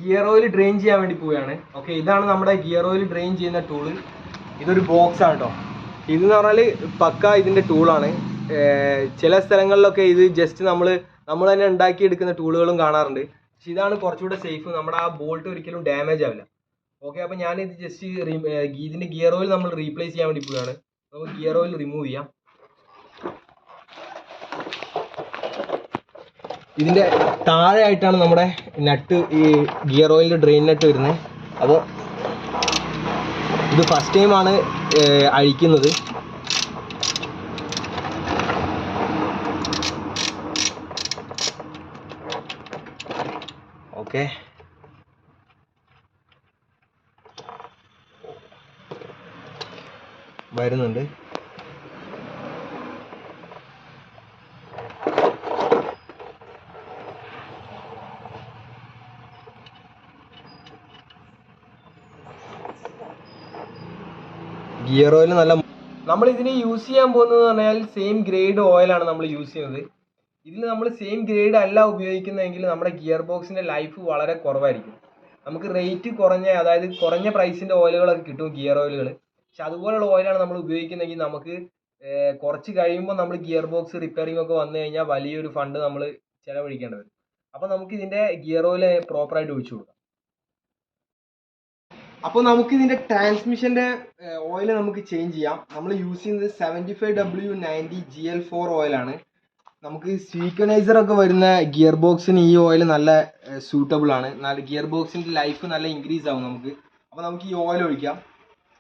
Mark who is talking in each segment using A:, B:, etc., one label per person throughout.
A: Gear oil drain ചെയ്യാൻ വേണ്ടി പോവുകയാണ്. ഓക്കെ, ഇതാണ് നമ്മുടെ ഗിയർ ഓയിൽ ഡ്രെയിൻ ചെയ്യുന്ന ടൂള്. ഇതൊരു ബോക്സ് ആണ് കേട്ടോ. ഇതെന്ന് പറഞ്ഞാൽ പക്ക ഇതിൻ്റെ ടൂളാണ്. ചില സ്ഥലങ്ങളിലൊക്കെ ഇത് ജസ്റ്റ് നമ്മൾ തന്നെ ഉണ്ടാക്കിയെടുക്കുന്ന ടൂളുകളും കാണാറുണ്ട്. പക്ഷെ ഇതാണ് കുറച്ചുകൂടെ സേഫ്. നമ്മുടെ ആ ബോൾട്ട് ഒരിക്കലും ഡാമേജ് ആവില്ല. ഓക്കെ, അപ്പോൾ ഞാനിത് ജസ്റ്റ് ഇതിൻ്റെ ഗിയർ ഓയിൽ നമ്മൾ റീപ്ലേസ് ചെയ്യാൻ വേണ്ടി പോവുകയാണ്. നമുക്ക് ഗിയർ ഓയിൽ റിമൂവ് ചെയ്യാം. ഇതിൻ്റെ താഴെ ആയിട്ടാണ് നമ്മുടെ നട്ട്, ഈ ഗിയർ ഓയിലിൻ്റെ ഡ്രെയിൻ നട്ട് വരുന്നത്. അപ്പോൾ ഇത് ഫസ്റ്റ് ടൈമാണ് അഴിക്കുന്നത്. ഓക്കെ, വരുന്നുണ്ട്. ഗിയർ ഓയിൽ നല്ല, നമ്മൾ ഇതിന് യൂസ് ചെയ്യാൻ പോകുന്നത് പറഞ്ഞാൽ സെയിം ഗ്രേഡ് ഓയിലാണ് നമ്മൾ യൂസ് ചെയ്യുന്നത്. ഇതിൽ നമ്മൾ സെയിം ഗ്രേഡ് അല്ല ഉപയോഗിക്കുന്നതെങ്കിൽ നമ്മുടെ ഗിയർ ബോക്സിൻ്റെ ലൈഫ് വളരെ കുറവായിരിക്കും. നമുക്ക് റേറ്റ് കുറഞ്ഞ, അതായത് കുറഞ്ഞ പ്രൈസിൻ്റെ ഓയിലുകളൊക്കെ കിട്ടും, ഗിയർ ഓയിലുകൾ. പക്ഷെ അതുപോലുള്ള ഓയിലാണ് നമ്മൾ ഉപയോഗിക്കുന്നതെങ്കിൽ നമുക്ക് കുറച്ച് കഴിയുമ്പോൾ നമ്മൾ ഗിയർ ബോക്സ് റിപ്പയറിംഗ് ഒക്കെ വന്നു കഴിഞ്ഞാൽ വലിയൊരു ഫണ്ട് നമ്മൾ ചിലവഴിക്കേണ്ടി വരും. അപ്പോൾ നമുക്ക് ഇതിൻ്റെ ഗിയർ ഓയിൽ പ്രോപ്പറായിട്ട് ഒഴിച്ചു കൊടുക്കാം. അപ്പോൾ നമുക്ക് ഇതിൻ്റെ ട്രാൻസ്മിഷൻ്റെ ഓയിൽ നമുക്ക് ചേഞ്ച് ചെയ്യാം. നമ്മൾ യൂസ് ചെയ്യുന്നത് 75W90 ഓയിലാണ്. നമുക്ക് സ്വീക്കനൈസർ ഒക്കെ വരുന്ന ഗിയർ ബോക്സിന് ഈ ഓയിൽ നല്ല സൂട്ടബിൾ ആണ്. നല്ല ഗിയർ ബോക്സിൻ്റെ ലൈഫ് നല്ല ഇൻക്രീസ് ആവും നമുക്ക്. അപ്പോൾ നമുക്ക് ഈ ഓയിൽ ഒഴിക്കാം.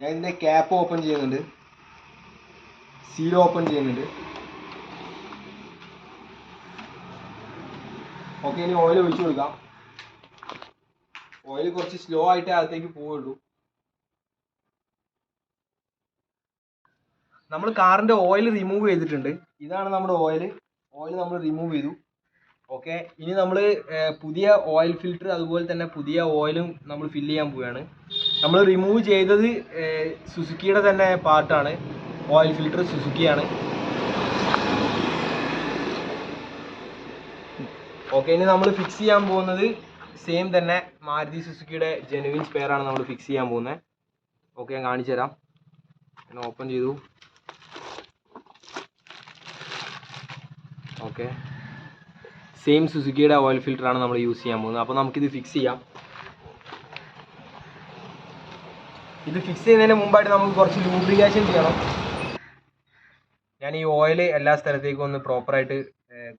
A: ഞാൻ ഇതിൻ്റെ ക്യാപ്പ് ഓപ്പൺ ചെയ്യുന്നുണ്ട്, സീൽ ഓപ്പൺ ചെയ്യുന്നുണ്ട്. ഓക്കെ, ഇനി ഓയിൽ ഒഴിച്ചു കൊടുക്കാം. ഓയിൽ കുറച്ച് സ്ലോ ആയിട്ടേ അകത്തേക്ക് പോവുള്ളൂ. നമ്മൾ കാറിൻ്റെ ഓയിൽ റിമൂവ് ചെയ്തിട്ടുണ്ട്. ഇതാണ് നമ്മുടെ ഓയിൽ നമ്മൾ റിമൂവ് ചെയ്തു. ഓക്കെ, ഇനി നമ്മൾ പുതിയ ഓയിൽ ഫിൽറ്റർ അതുപോലെ തന്നെ പുതിയ ഓയിലും നമ്മൾ ഫില്ല് ചെയ്യാൻ പോവുകയാണ്. നമ്മൾ റിമൂവ് ചെയ്തത് സുസുക്കിയുടെ തന്നെ പാർട്ടാണ്. Oil filter സുസുക്കിയാണ്. ഓക്കെ, ഇനി നമ്മൾ ഫിക്സ് ചെയ്യാൻ പോകുന്നത് സെയിം തന്നെ മാരുതി സുസുക്കിയുടെ ജെനുവിൻ സ്പെയർ ആണ് നമ്മൾ ഫിക്സ് ചെയ്യാൻ പോകുന്നത്. ഓക്കെ, ഞാൻ കാണിച്ചു തരാം. ഞാൻ ഓപ്പൺ ചെയ്തു. ഓക്കെ, സെയിം സുസുക്കിയുടെ ഓയിൽ ഫിൽറ്ററാണ് നമ്മൾ യൂസ് ചെയ്യാൻ പോകുന്നത്. അപ്പോൾ നമുക്കിത് ഫിക്സ് ചെയ്യാം. ഇത് ഫിക്സ് ചെയ്യുന്നതിന് മുമ്പായിട്ട് നമുക്ക് കുറച്ച് ലൂബ്രിക്കേഷൻ ചെയ്യണം. ഞാൻ ഈ ഓയിൽ എല്ലാ സ്ഥലത്തേക്കും ഒന്ന് പ്രോപ്പറായിട്ട്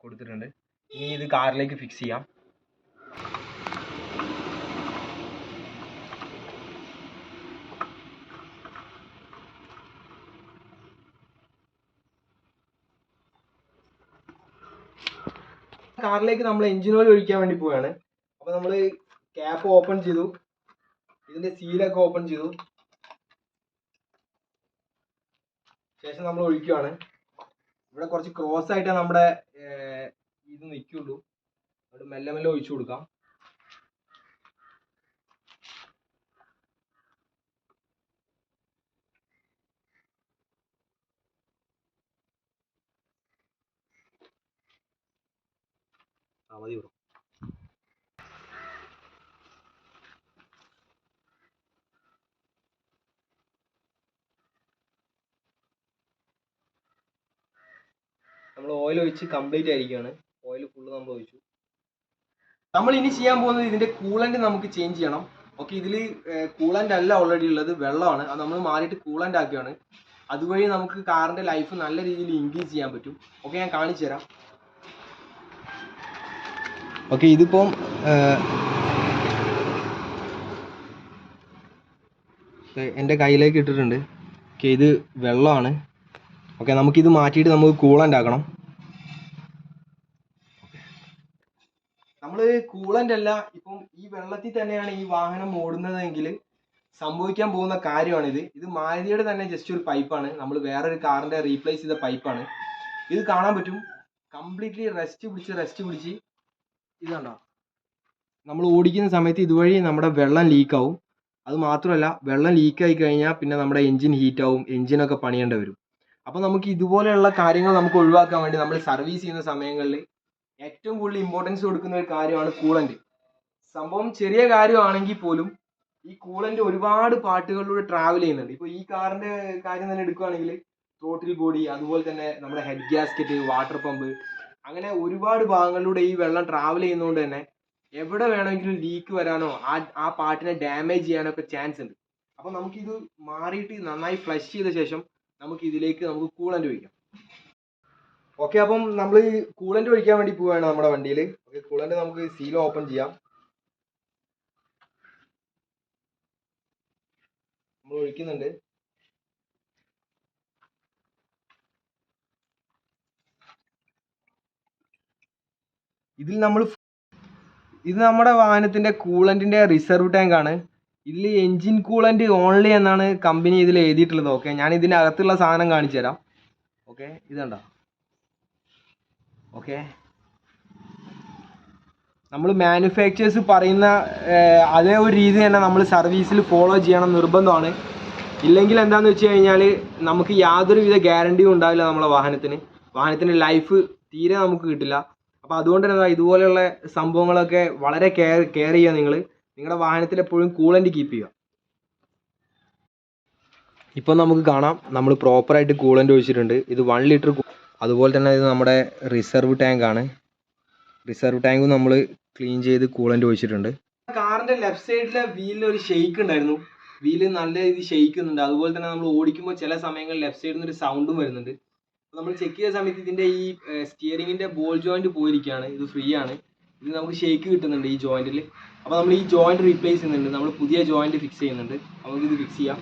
A: കൊടുത്തിട്ടുണ്ട്. ഇനി ഇത് കാറിലേക്ക് ഫിക്സ് ചെയ്യാം. കാറിലേക്ക് നമ്മൾ എഞ്ചിൻ ഓയിൽ ഒഴിക്കാൻ വേണ്ടി പോവുകയാണ്. അപ്പോൾ നമ്മൾ ക്യാപ്പ് ഓപ്പൺ ചെയ്തു, ഇതിൻ്റെ സീലൊക്കെ ഓപ്പൺ ചെയ്തു. ശേഷം നമ്മൾ ഒഴിക്കുകയാണ്. ഇവിടെ കുറച്ച് ക്രോസ് ആയിട്ടാണ് നമ്മുടെ ഇത് നിൽക്കുള്ളൂ. അവിടെ മെല്ലെ മെല്ലെ ഒഴിച്ചു കൊടുക്കാം. മതി ബ്രോ. നമ്മൾ ഓയിൽ ഒഴിച്ച് കംപ്ലീറ്റ് ആയിരിക്കുകയാണ്. ഓയിൽ ഫുള്ള് നമ്മൾ ഒഴിച്ചു. നമ്മൾ ഇനി ചെയ്യാൻ പോകുന്നത് ഇതിൻ്റെ കൂളൻ്റ് നമുക്ക് ചേഞ്ച് ചെയ്യണം. ഓക്കെ, ഇതിൽ കൂളൻ്റ് അല്ല ഓൾറെഡി ഉള്ളത്, വെള്ളമാണ്. അത് നമ്മൾ മാറിയിട്ട് കൂളൻ്റ് ആക്കുകയാണ്. അതുവഴി നമുക്ക് കാറിൻ്റെ ലൈഫ് നല്ല രീതിയിൽ ഇൻക്രീസ് ചെയ്യാൻ പറ്റും. ഓക്കെ, ഞാൻ കാണിച്ചു തരാം. ഓക്കെ, ഇതിപ്പം എൻ്റെ കയ്യിലേക്ക് ഇട്ടിട്ടുണ്ട്. ഓക്കെ, ഇത് വെള്ളമാണ്. ഓക്കെ, നമുക്കിത് മാറ്റിയിട്ട് നമുക്ക് കൂളൻ്റ് ആക്കണം. നമ്മൾ കൂളൻ്റ് അല്ല, ഇപ്പം ഈ വെള്ളത്തിൽ തന്നെയാണ് ഈ വാഹനം ഓടുന്നതെങ്കിൽ സംഭവിക്കാൻ പോകുന്ന കാര്യമാണിത്. ഇത് മാരുതിയുടെ തന്നെ ജസ്റ്റ് ഒരു പൈപ്പാണ്. നമ്മൾ വേറൊരു കാറിൻ്റെ റീപ്ലേസ് ചെയ്ത പൈപ്പാണ്. ഇത് കാണാൻ പറ്റും. കംപ്ലീറ്റ്ലി റെസ്റ്റ് പിടിച്ച് ഇത് കണ്ടോ, നമ്മൾ ഓടിക്കുന്ന സമയത്ത് ഇതുവഴി നമ്മുടെ വെള്ളം ലീക്കാവും. അത് മാത്രമല്ല, വെള്ളം ലീക്കായി കഴിഞ്ഞാൽ പിന്നെ നമ്മുടെ എൻജിൻ ഹീറ്റാവും, എൻജിനൊക്കെ പണിയേണ്ടി വരും. അപ്പോൾ നമുക്ക് ഇതുപോലെയുള്ള കാര്യങ്ങൾ നമുക്ക് ഒഴിവാക്കാൻ വേണ്ടി നമ്മൾ സർവീസ് ചെയ്യുന്ന സമയങ്ങളിൽ ഏറ്റവും കൂടുതൽ ഇമ്പോർട്ടൻസ് കൊടുക്കുന്ന ഒരു കാര്യമാണ് കൂളൻ്റ്. സംഭവം ചെറിയ കാര്യമാണെങ്കിൽ പോലും ഈ കൂളന്റ് ഒരുപാട് പാർട്ടുകളിലൂടെ ട്രാവൽ ചെയ്യുന്നുണ്ട്. ഇപ്പോൾ ഈ കാറിന്റെ കാര്യം തന്നെ എടുക്കുകയാണെങ്കിൽ ത്രോട്ടിൽ ബോഡി, അതുപോലെ തന്നെ നമ്മുടെ ഹെഡ് ഗ്യാസ്കറ്റ്, വാട്ടർ പമ്പ്, അങ്ങനെ ഒരുപാട് ഭാഗങ്ങളിലൂടെ ഈ വെള്ളം ട്രാവൽ ചെയ്യുന്നതുകൊണ്ട് തന്നെ എവിടെ വേണമെങ്കിലും ലീക്ക് വരാനോ ആ പാർട്ടിനെ ഡാമേജ് ചെയ്യാനോ ഒക്കെ ചാൻസ് ഉണ്ട്. അപ്പോൾ നമുക്കിത് മാറിയിട്ട് നന്നായി ഫ്ലഷ് ചെയ്ത ശേഷം നമുക്ക് കൂളന്റ് ഒഴിക്കാം. ഓക്കെ, അപ്പം നമ്മൾ കൂളന്റ് ഒഴിക്കാൻ വേണ്ടി പോവുകയാണ് നമ്മുടെ വണ്ടിയിൽ. ഓക്കെ, കൂളന്റ് നമുക്ക് സീൽ ഓപ്പൺ ചെയ്യാം. നമ്മൾ ഒഴിക്കുന്നുണ്ട്. ഇത് നമ്മുടെ വാഹനത്തിന്റെ കൂളന്റിന്റെ റിസർവ് ടാങ്ക് ആണ്. ഇതിൽ എൻജിൻ കൂളന്റ് ഓൺലി എന്നാണ് കമ്പനി ഇതിൽ എഴുതിയിട്ടുള്ളത്. ഓക്കെ, ഞാൻ ഇതിന്റെ അകത്തുള്ള സാധനം കാണിച്ചു തരാം. ഓക്കെ, ഇതുണ്ടോ? ഓക്കെ, നമ്മൾ മാനുഫാക്ചേഴ്സ് പറയുന്ന അതേ ഒരു രീതി തന്നെ നമ്മൾ സർവീസിൽ ഫോളോ ചെയ്യണം നിർബന്ധമാണ്. ഇല്ലെങ്കിൽ എന്താണെന്ന് വെച്ച് കഴിഞ്ഞാൽ നമുക്ക് യാതൊരുവിധ ഗ്യാരണ്ടിയും ഉണ്ടാവില്ല. നമ്മളെ വാഹനത്തിന് ലൈഫ് തീരെ നമുക്ക് കിട്ടില്ല. അപ്പോൾ അതുകൊണ്ട് തന്നെ ഇതുപോലെയുള്ള സംഭവങ്ങളൊക്കെ വളരെ കെയർ ചെയ്യുക. നിങ്ങളുടെ വാഹനത്തിൽ എപ്പോഴും കൂളന്റ് കീപ്പ് ചെയ്യുക. ഇപ്പോൾ നമുക്ക് കാണാം നമ്മൾ പ്രോപ്പറായിട്ട് കൂളന്റ് ഒഴിച്ചിട്ടുണ്ട്. ഇത് 1 ലിറ്റർ. അതുപോലെ തന്നെ ഇത് നമ്മുടെ റിസർവ് ടാങ്ക് ആണ്. റിസർവ് ടാങ്കും നമ്മൾ ക്ലീൻ ചെയ്ത് കൂളന്റ് ഒഴിച്ചിട്ടുണ്ട്. കാറിന്റെ ലെഫ്റ്റ് സൈഡിലെ വീലിന് ഒരു ഷെയ്ക്ക് ഉണ്ടായിരുന്നു. വീല് നല്ല രീതിയിൽ ഷെയ്ക്കുന്നുണ്ട്. അതുപോലെ തന്നെ നമ്മൾ ഓടിക്കുമ്പോൾ ചില സമയങ്ങളിൽ ലെഫ്റ്റ് സൈഡിൽ നിന്ന് ഒരു സൗണ്ടും വരുന്നുണ്ട്. നമ്മൾ ചെക്ക് ചെയ്ത സമയത്ത് ഇതിന്റെ ഈ സ്റ്റിയറിംഗിന്റെ ബോൾ ജോയിന്റ് പോയിരിക്കുകയാണ്. ഇത് ഫ്രീ ആണ്. ഇത് നമുക്ക് ഷെയ്ക്ക് കിട്ടുന്നുണ്ട് ഈ ജോയിന്റിൽ. അപ്പോൾ നമ്മൾ ഈ ജോയിന്റ് റീപ്ലേസ് ചെയ്യുന്നുണ്ട്. നമ്മൾ പുതിയ ജോയിന്റ് ഫിക്സ് ചെയ്യുന്നുണ്ട്. നമുക്കിത് ഫിക്സ് ചെയ്യാം.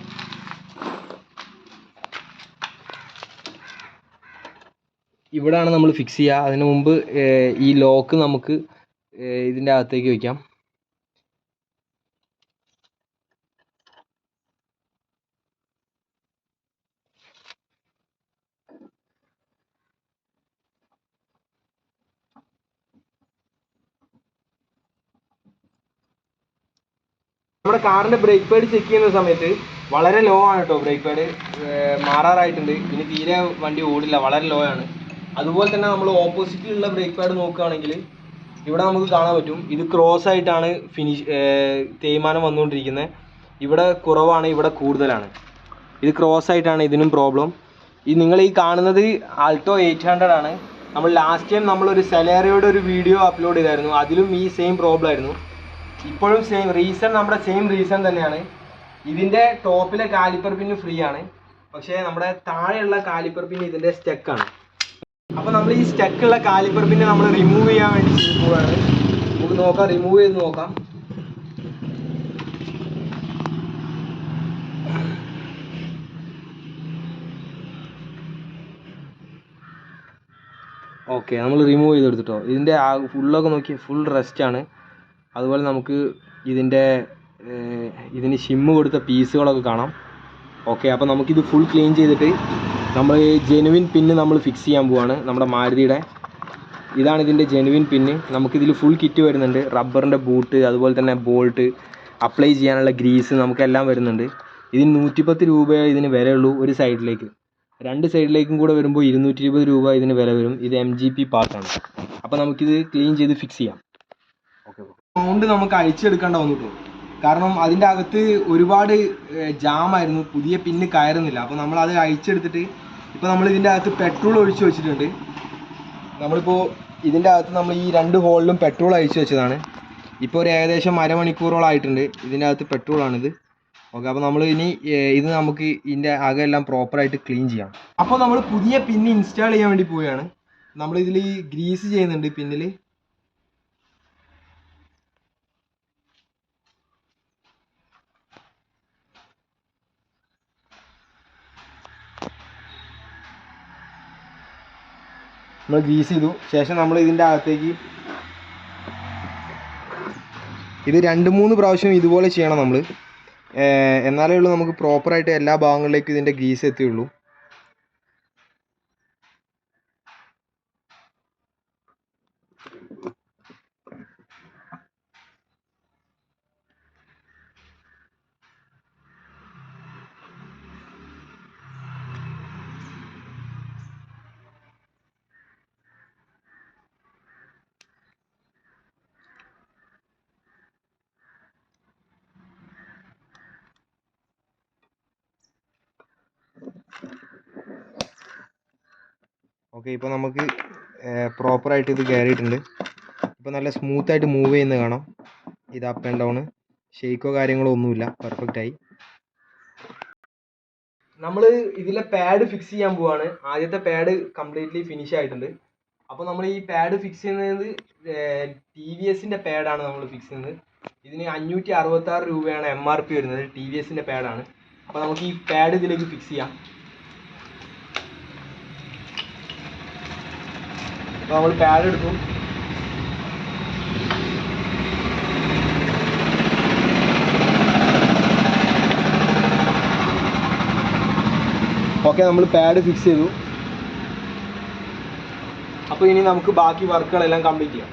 A: ഇവിടെയാണ് നമ്മൾ ഫിക്സ് ചെയ്യുക. അതിന് മുമ്പ് ഈ ലോക്ക് നമുക്ക് ഇതിൻ്റെ അകത്തേക്ക് വയ്ക്കാം. നമ്മുടെ കാറിന്റെ ബ്രേക്ക് പാഡ് ചെക്ക് ചെയ്യുന്ന സമയത്ത് വളരെ ലോ ആണ് കേട്ടോ. ബ്രേക്ക് പാഡ് മാറാറായിട്ടുണ്ട്. ഇനി തീരെ വണ്ടി ഓടില്ല, വളരെ ലോ ആണ്. അതുപോലെ തന്നെ നമ്മൾ ഓപ്പോസിറ്റിലുള്ള ബ്രേക്ക് പാഡ് നോക്കുകയാണെങ്കിൽ ഇവിടെ നമുക്ക് കാണാൻ പറ്റും ഇത് ക്രോസ് ആയിട്ടാണ് തേയ്മാനം വന്നുകൊണ്ടിരിക്കുന്നത്. ഇവിടെ കുറവാണ്, ഇവിടെ കൂടുതലാണ്. ഇത് ക്രോസ് ആയിട്ടാണ് ഇതിനും പ്രോബ്ലം. നിങ്ങൾ ഈ കാണുന്നത് ആൾട്ടോ 800 ആണ്. നമ്മൾ ലാസ്റ്റ് ടൈം നമ്മളൊരു സെലേറിയോയുടെ ഒരു വീഡിയോ അപ്ലോഡ് ചെയ്തായിരുന്നു. അതിലും ഈ സെയിം പ്രോബ്ലം ആയിരുന്നു. ഇപ്പോഴും നമ്മുടെ സെയിം റീസൺ തന്നെയാണ്. ഇതിൻ്റെ ടോപ്പിലെ കാലിപ്പർ പിന്ന് ഫ്രീ ആണ്, പക്ഷേ നമ്മുടെ താഴെയുള്ള കാലിപ്പർ പിന്ന് ഇതിൻ്റെ സ്റ്റക്കാണ്. അപ്പോൾ നമ്മൾ ഈ സ്റ്റക്കുള്ള കാലിപ്പർ പിന്ന് നമ്മൾ റിമൂവ് ചെയ്യാൻ വേണ്ടി പോവുകയാണ്. നമുക്ക് നോക്കാം, റിമൂവ് ചെയ്ത് നോക്കാം. ഓക്കെ, നമ്മൾ റിമൂവ് ചെയ്തെടുത്തിട്ടോ. ഇതിൻ്റെ ഫുള്ളൊക്കെ നോക്കി ഫുൾ റെസ്റ്റ് ആണ്. അതുപോലെ നമുക്ക് ഇതിന് ഷിമ്മ് കൊടുത്ത പീസുകളൊക്കെ കാണാം. ഓക്കെ, അപ്പോൾ നമുക്കിത് ഫുൾ ക്ലീൻ ചെയ്തിട്ട് നമ്മൾ ജെനുവിൻ പിന്ന് നമ്മൾ ഫിക്സ് ചെയ്യാൻ പോവാണ്. നമ്മുടെ മാരുതിയുടെ ഇതാണ് ഇതിൻ്റെ ജെനുവിൻ പിന്ന്. നമുക്കിതിൽ ഫുൾ കിറ്റ് വരുന്നുണ്ട്. റബ്ബറിൻ്റെ ബൂട്ട്, അതുപോലെ തന്നെ ബോൾട്ട്, അപ്ലൈ ചെയ്യാനുള്ള ഗ്രീസ്, നമുക്കെല്ലാം വരുന്നുണ്ട്. ഇതിന് 110 രൂപയെ ഇതിന് വിലയുള്ളൂ ഒരു സൈഡിലേക്ക്. 2 സൈഡിലേക്കും കൂടെ വരുമ്പോൾ 220 രൂപ ഇതിന് വില വരും. ഇത് MGP പാർട്ടാണ്. അപ്പോൾ നമുക്കിത് ക്ലീൻ ചെയ്ത് ഫിക്സ് ചെയ്യാം. ഓക്കെ, മൗണ്ട് നമുക്ക് അഴിച്ചെടുക്കേണ്ട വന്നിട്ടു. കാരണം അതിൻ്റെ അകത്ത് ഒരുപാട് ജാമായിരുന്നു, പുതിയ പിന്ന് കയറുന്നില്ല. അപ്പോൾ നമ്മൾ അത് അഴിച്ചെടുത്തിട്ട് ഇപ്പോൾ നമ്മൾ ഇതിൻ്റെ അകത്ത് പെട്രോൾ ഒഴിച്ച് വെച്ചിട്ടുണ്ട്. നമ്മളിപ്പോൾ ഇതിൻ്റെ അകത്ത് നമ്മൾ ഈ 2 ഹോളിലും പെട്രോൾ അഴിച്ച് വെച്ചതാണ്. ഇപ്പോൾ ഒരു ഏകദേശം അരമണിക്കൂറോളം ആയിട്ടുണ്ട്. ഇതിൻ്റെ അകത്ത് പെട്രോളാണിത്. ഓക്കെ, അപ്പോൾ നമ്മൾ ഇത് നമുക്ക് ഇതിൻ്റെ അകമെല്ലാം പ്രോപ്പറായിട്ട് ക്ലീൻ ചെയ്യാം. അപ്പോൾ നമ്മൾ പുതിയ പിന്ന് ഇൻസ്റ്റാൾ ചെയ്യാൻ വേണ്ടി പോവുകയാണ്. നമ്മളിതിൽ ഗ്രീസ് ചെയ്യുന്നുണ്ട് പിന്നിൽ. നമ്മൾ ഗ്രീസ് ചെയ്തു ശേഷം നമ്മൾ ഇതിൻ്റെ അകത്തേക്ക് ഇത് 2-3 പ്രാവശ്യം ഇതുപോലെ ചെയ്യണം നമ്മൾ. എന്നാലേ ഉള്ളൂ നമുക്ക് പ്രോപ്പറായിട്ട് എല്ലാ ഭാഗങ്ങളിലേക്കും ഇതിൻ്റെ ഗ്രീസ് എത്തുകയുള്ളൂ. ഓക്കെ, ഇപ്പോൾ നമുക്ക് പ്രോപ്പറായിട്ട് ഇത് കയറിയിട്ടുണ്ട്. ഇപ്പോൾ നല്ല സ്മൂത്തായിട്ട് മൂവ് ചെയ്യുന്നത് കാണാം. ഇത് അപ്പ് ആൻഡ് ഡൗൺ, ഷെയ്ക്കോ കാര്യങ്ങളോ ഒന്നുമില്ല, പെർഫെക്റ്റായി. നമ്മൾ ഇതിലെ പാഡ് ഫിക്സ് ചെയ്യാൻ പോവാണ്. ആദ്യത്തെ പാഡ് കംപ്ലീറ്റ്ലി ഫിനിഷ് ആയിട്ടുണ്ട്. അപ്പോൾ നമ്മൾ ഈ പാഡ് ഫിക്സ് ചെയ്യുന്നത് TVSൻ്റെ പാഡാണ് നമ്മൾ ഫിക്സ് ചെയ്യുന്നത്. ഇതിന് 566 രൂപയാണ് MRP വരുന്നത്. TVSൻ്റെ പാഡാണ്. അപ്പോൾ നമുക്ക് ഈ പാഡ് ഇതിലേക്ക് ഫിക്സ് ചെയ്യാം. അപ്പോൾ നമ്മൾ പാഡ് എടുക്കും. ഓക്കെ, നമ്മൾ പാഡ് ഫിക്സ് ചെയ്തു. അപ്പോൾ ഇനി നമുക്ക് ബാക്കി വർക്കുകളെല്ലാം കംപ്ലീറ്റ് ചെയ്യാം.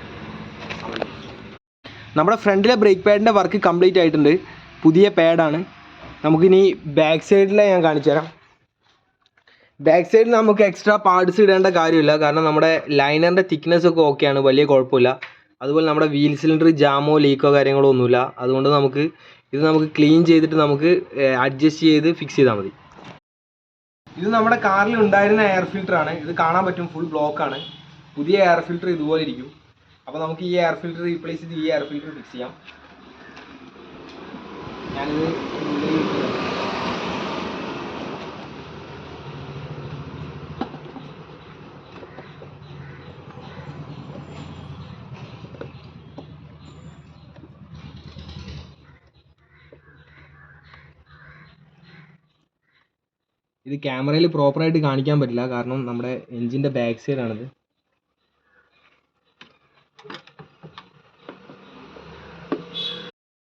A: നമ്മുടെ ഫ്രണ്ടിലെ ബ്രേക്ക് പാഡിൻ്റെ വർക്ക് കംപ്ലീറ്റ് ആയിട്ടുണ്ട്. പുതിയ പാഡാണ്. നമുക്കിനി ബാക്ക് സൈഡിലെ ഞാൻ കാണിച്ചു തരാം. ബാക്ക് സൈഡിൽ നമുക്ക് എക്സ്ട്രാ പാർട്സ് ഇടേണ്ട കാര്യമില്ല, കാരണം നമ്മുടെ ലൈനറിൻ്റെ തിക്നെസ് ഒക്കെ ഓക്കെയാണ്, വലിയ കുഴപ്പമില്ല. അതുപോലെ നമ്മുടെ വീൽ സിലിണ്ടർ ജാമോ ലീക്കോ കാര്യങ്ങളോ ഒന്നുമില്ല. അതുകൊണ്ട് നമുക്ക് ക്ലീൻ ചെയ്തിട്ട് നമുക്ക് അഡ്ജസ്റ്റ് ചെയ്ത് ഫിക്സ് ചെയ്താൽ മതി. ഇത് നമ്മുടെ കാറിൽ ഉണ്ടായിരുന്ന എയർ ഫിൽറ്ററാണ്. ഇത് കാണാൻ പറ്റും, ഫുൾ ബ്ലോക്കാണ്. പുതിയ എയർ ഫിൽറ്റർ ഇതുപോലെ ഇരിക്കും. അപ്പോൾ നമുക്ക് ഈ എയർ ഫിൽറ്റർ റീപ്ലേസ് ചെയ്ത് ഈ എയർ ഫിൽറ്റർ ഫിക്സ് ചെയ്യാം. ഞാനിത് ഇത് ക്യാമറയിൽ പ്രോപ്പറായിട്ട് കാണിക്കാൻ പറ്റില്ല, കാരണം നമ്മുടെ എൻജിൻ്റെ ബാക്ക് സൈഡാണിത്.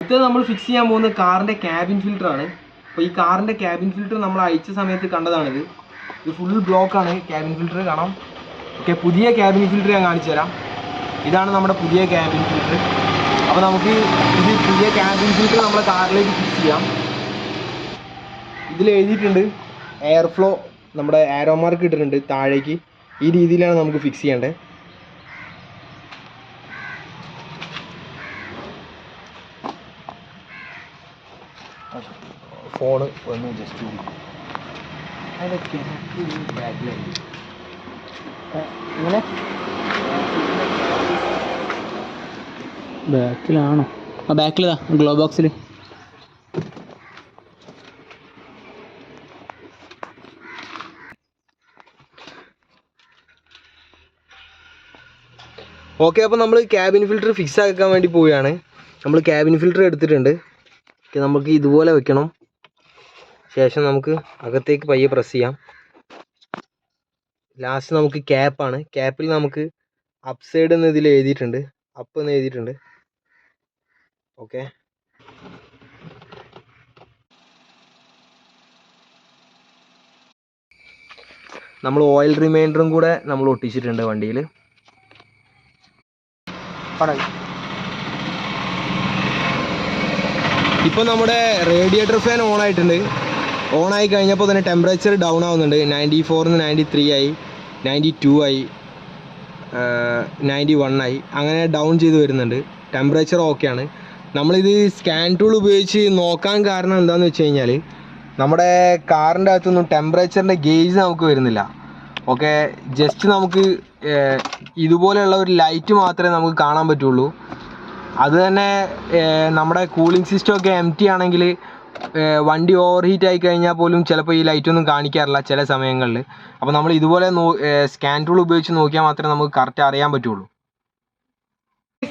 A: ഇത് നമ്മൾ ഫിക്സ് ചെയ്യാൻ പോകുന്ന കാറിൻ്റെ ക്യാബിൻ ഫിൽറ്ററാണ്. അപ്പോൾ ഈ കാറിൻ്റെ ക്യാബിൻ ഫിൽറ്റർ നമ്മൾ അയച്ച സമയത്ത് കണ്ടതാണിത്. ഇത് ഫുൾ ബ്ലോക്കാണ് ക്യാബിൻ ഫിൽറ്റർ കാണാം. ഓക്കെ, പുതിയ ക്യാബിൻ ഫിൽറ്റർ ഞാൻ കാണിച്ചു തരാം. ഇതാണ് നമ്മുടെ പുതിയ ക്യാബിൻ ഫിൽറ്റർ. അപ്പോൾ നമുക്ക് ഇത് പുതിയ ക്യാബിൻ ഫിൽറ്റർ നമ്മുടെ കാറിലേക്ക് ഫിക്സ് ചെയ്യാം. ഇതിൽ എഴുതിയിട്ടുണ്ട് എയർ ഫ്ലോ, നമ്മുടെ ആരോ മാർക്ക് ഇട്ടിട്ടുണ്ട് താഴേക്ക്. ഈ രീതിയിലാണ് നമുക്ക് ഫിക്സ് ചെയ്യേണ്ടത്. ഫോണ് ഒന്ന് ജസ്റ്റ്
B: ബാക്കിലാണോ? ആ ബാക്കിലാ, ഗ്ലോ ബോക്സിൽ.
A: ഓക്കെ, അപ്പോൾ നമ്മൾ ക്യാബിൻ ഫിൽറ്റർ ഫിക്സ് ആക്കാൻ വേണ്ടി പോവുകയാണ്. നമ്മൾ ക്യാബിൻ ഫിൽറ്റർ എടുത്തിട്ടുണ്ട്. നമുക്ക് ഇതുപോലെ വെക്കണം. ശേഷം നമുക്ക് അകത്തേക്ക് പയ്യെ പ്രസ് ചെയ്യാം. ലാസ്റ്റ് നമുക്ക് ക്യാപ്പാണ്. ക്യാപ്പിൽ നമുക്ക് അപ്പ് സൈഡ് എന്ന് ഇതിൽ എഴുതിയിട്ടുണ്ട്, അപ്പ് എന്ന് എഴുതിയിട്ടുണ്ട്. ഓക്കെ, നമ്മൾ ഓയിൽ റിമൈൻഡറും കൂടെ നമ്മൾ ഒട്ടിച്ചിട്ടുണ്ട് വണ്ടിയിൽ. ഇപ്പോൾ നമ്മുടെ റേഡിയേറ്റർ ഫാൻ ഓൺ ആയിട്ടുണ്ട്. ഓൺ ആയി കഴിഞ്ഞപ്പോൾ തന്നെ ടെമ്പറേച്ചർ ഡൗൺ ആവുന്നുണ്ട്. 94 93 ആയി, 92 ആയി, 91 ആയി, അങ്ങനെ ഡൗൺ ചെയ്ത് വരുന്നുണ്ട്. ടെമ്പറേച്ചർ ഓക്കെയാണ്. നമ്മളിത് സ്കാൻ ടൂൾ ഉപയോഗിച്ച് നോക്കാൻ കാരണം എന്താണെന്ന് വെച്ച് കഴിഞ്ഞാൽ നമ്മുടെ കാറിൻ്റെ അകത്തൊന്നും ടെമ്പറേച്ചറിൻ്റെ ഗേജ് നമുക്ക് വരുന്നില്ല. ഓക്കെ, ജസ്റ്റ് നമുക്ക് ഇതുപോലെയുള്ള ഒരു ലൈറ്റ് മാത്രമേ നമുക്ക് കാണാൻ പറ്റുള്ളൂ. അത് തന്നെ നമ്മുടെ കൂളിംഗ് സിസ്റ്റം ഒക്കെ എംറ്റി ആണെങ്കിൽ വണ്ടി ഓവർ ഹീറ്റ് ആയി കഴിഞ്ഞാൽ പോലും ചിലപ്പോൾ ഈ ലൈറ്റൊന്നും കാണിക്കാറില്ല ചില സമയങ്ങളിൽ. അപ്പോൾ നമ്മൾ ഇതുപോലെ സ്കാൻ ടൂൾ ഉപയോഗിച്ച് നോക്കിയാൽ മാത്രമേ നമുക്ക് കറക്റ്റ് അറിയാൻ പറ്റുള്ളൂ.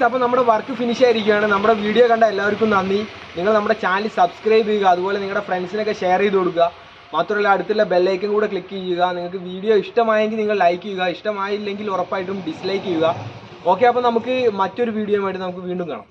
A: അപ്പോൾ നമ്മുടെ വർക്ക് ഫിനിഷ് ആയിരിക്കുകയാണ്. നമ്മുടെ വീഡിയോ കണ്ട എല്ലാവർക്കും നന്ദി. നിങ്ങൾ നമ്മുടെ ചാനൽ സബ്സ്ക്രൈബ് ചെയ്യുക, അതുപോലെ നിങ്ങളുടെ ഫ്രണ്ട്സിനൊക്കെ ഷെയർ ചെയ്ത് കൊടുക്കുക. മാത്രമല്ല അടുത്തുള്ള ബെല്ലൈക്കൻ കൂടെ ക്ലിക്ക് ചെയ്യുക. നിങ്ങൾക്ക് വീഡിയോ ഇഷ്ടമായെങ്കിൽ നിങ്ങൾ ലൈക്ക് ചെയ്യുക, ഇഷ്ടമായില്ലെങ്കിൽ ഉറപ്പായിട്ടും ഡിസ്ലൈക്ക് ചെയ്യുക. ഓക്കെ, അപ്പോൾ നമുക്ക് മറ്റൊരു വീഡിയോയുമായിട്ട് നമുക്ക് വീണ്ടും കാണാം.